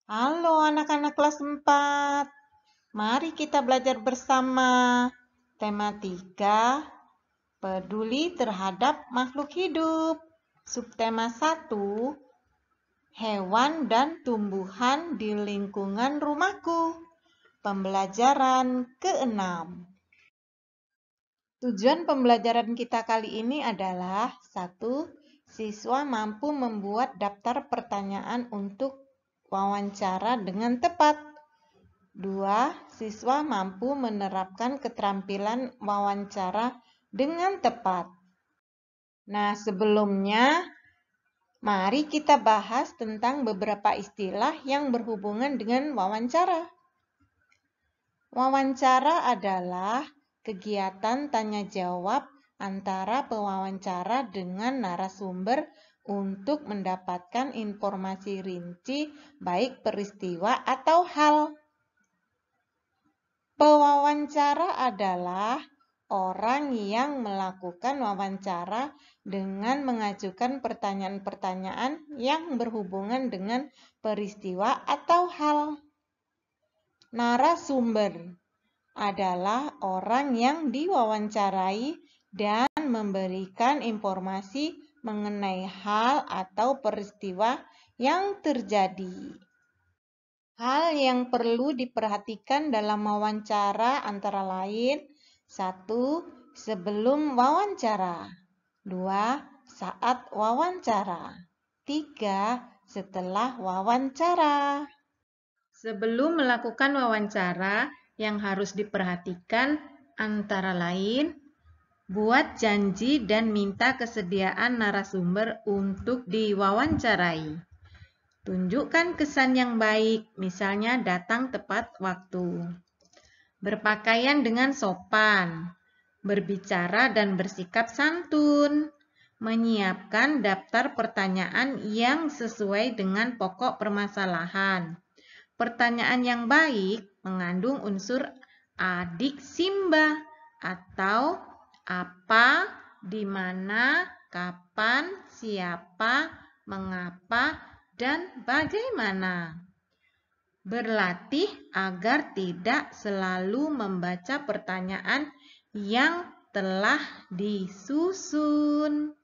Halo anak-anak kelas 4. Mari kita belajar bersama. Tema 3, peduli terhadap makhluk hidup. Subtema 1, hewan dan tumbuhan di lingkungan rumahku. Pembelajaran ke-6. Tujuan pembelajaran kita kali ini adalah 1. Siswa mampu membuat daftar pertanyaan untuk wawancara dengan tepat. 2. Siswa mampu menerapkan keterampilan wawancara dengan tepat. Nah, sebelumnya mari kita bahas tentang beberapa istilah yang berhubungan dengan wawancara. Wawancara adalah kegiatan tanya jawab antara pewawancara dengan narasumber untuk mendapatkan informasi rinci baik peristiwa atau hal. Pewawancara adalah orang yang melakukan wawancara dengan mengajukan pertanyaan-pertanyaan yang berhubungan dengan peristiwa atau hal. Narasumber adalah orang yang diwawancarai dan memberikan informasi mengenai hal atau peristiwa yang terjadi. Hal yang perlu diperhatikan dalam wawancara antara lain: 1. Sebelum wawancara. 2. Saat wawancara. 3. Setelah wawancara. Sebelum melakukan wawancara, yang harus diperhatikan antara lain: buat janji dan minta kesediaan narasumber untuk diwawancarai. Tunjukkan kesan yang baik, misalnya datang tepat waktu. Berpakaian dengan sopan. Berbicara dan bersikap santun. Menyiapkan daftar pertanyaan yang sesuai dengan pokok permasalahan. Pertanyaan yang baik mengandung unsur adik simba atau apa, di mana, kapan, siapa, mengapa, dan bagaimana. Berlatih agar tidak selalu membaca pertanyaan yang telah disusun.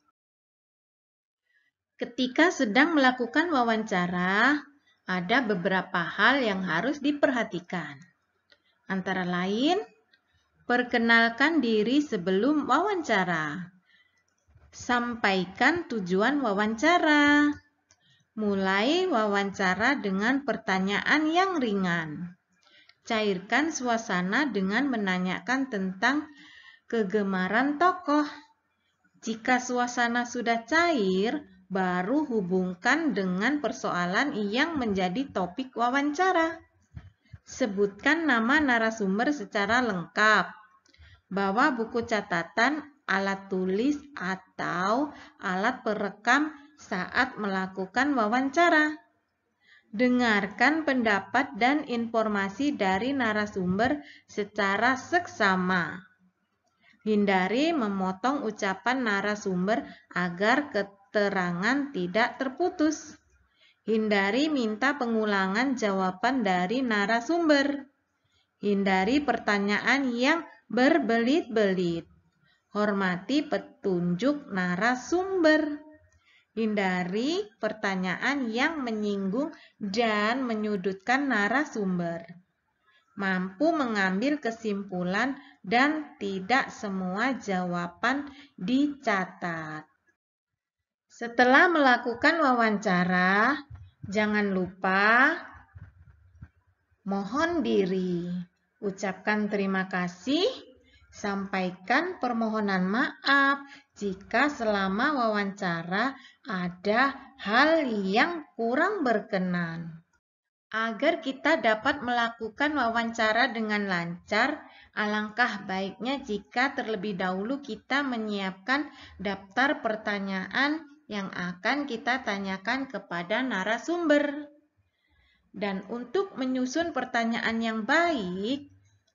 Ketika sedang melakukan wawancara, ada beberapa hal yang harus diperhatikan. Antara lain, perkenalkan diri sebelum wawancara. Sampaikan tujuan wawancara. Mulai wawancara dengan pertanyaan yang ringan. Cairkan suasana dengan menanyakan tentang kegemaran tokoh. Jika suasana sudah cair, baru hubungkan dengan persoalan yang menjadi topik wawancara. Sebutkan nama narasumber secara lengkap. Bawa buku catatan, alat tulis, atau alat perekam saat melakukan wawancara. Dengarkan pendapat dan informasi dari narasumber secara seksama. Hindari memotong ucapan narasumber agar keterangan tidak terputus. Hindari minta pengulangan jawaban dari narasumber. Hindari pertanyaan yang berbelit-belit. Hormati petunjuk narasumber. Hindari pertanyaan yang menyinggung dan menyudutkan narasumber. Mampu mengambil kesimpulan dan tidak semua jawaban dicatat. Setelah melakukan wawancara, jangan lupa mohon diri. Ucapkan terima kasih. Sampaikan permohonan maaf jika selama wawancara ada hal yang kurang berkenan. Agar kita dapat melakukan wawancara dengan lancar, alangkah baiknya jika terlebih dahulu kita menyiapkan daftar pertanyaan yang akan kita tanyakan kepada narasumber. Dan untuk menyusun pertanyaan yang baik,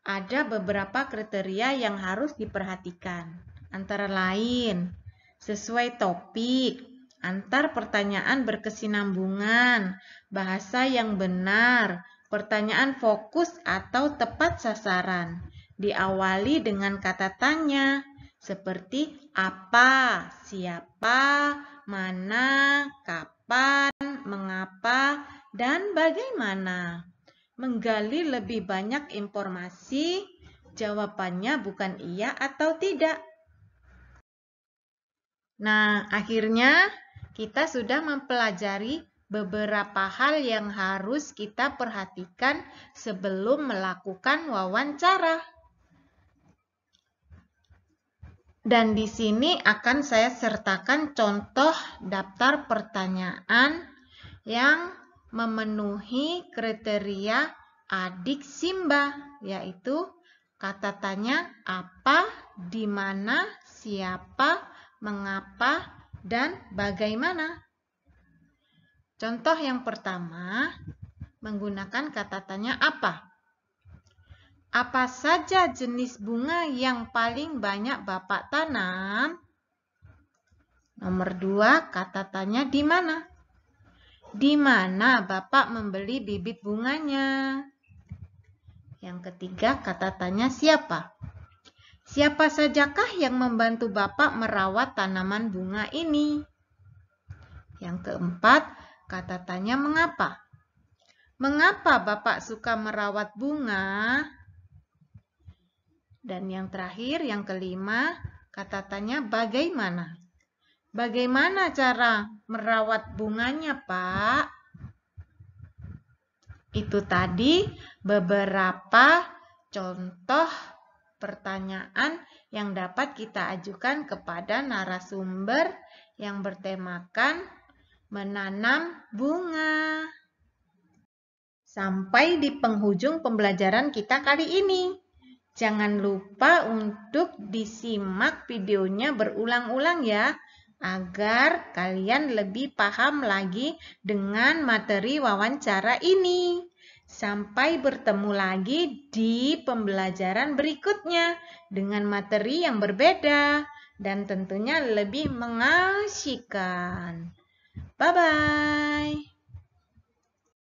ada beberapa kriteria yang harus diperhatikan. Antara lain, sesuai topik antar pertanyaan berkesinambungan, bahasa yang benar, pertanyaan fokus atau tepat sasaran. Diawali dengan kata tanya, seperti apa, siapa, mana, kapan, mengapa, dan bagaimana. Menggali lebih banyak informasi, jawabannya bukan iya atau tidak. Nah, akhirnya kita sudah mempelajari beberapa hal yang harus kita perhatikan sebelum melakukan wawancara. Dan di sini akan saya sertakan contoh daftar pertanyaan yang memenuhi kriteria adik Simba, yaitu kata tanya apa, di mana, siapa, mengapa, dan bagaimana. Contoh yang pertama, menggunakan kata tanya apa. Apa saja jenis bunga yang paling banyak Bapak tanam? Nomor 2, kata tanya di mana. Di mana Bapak membeli bibit bunganya? Yang ketiga, kata tanya siapa. Siapa sajakah yang membantu Bapak merawat tanaman bunga ini? Yang keempat, kata tanya mengapa. Mengapa Bapak suka merawat bunga? Dan yang terakhir, yang kelima, kata tanya bagaimana. Bagaimana cara merawat bunganya, Pak? Itu tadi beberapa contoh pertanyaan yang dapat kita ajukan kepada narasumber yang bertemakan menanam bunga. Sampai di penghujung pembelajaran kita kali ini. Jangan lupa untuk disimak videonya berulang-ulang ya, agar kalian lebih paham lagi dengan materi wawancara ini. Sampai bertemu lagi di pembelajaran berikutnya dengan materi yang berbeda dan tentunya lebih mengasyikan. Bye-bye.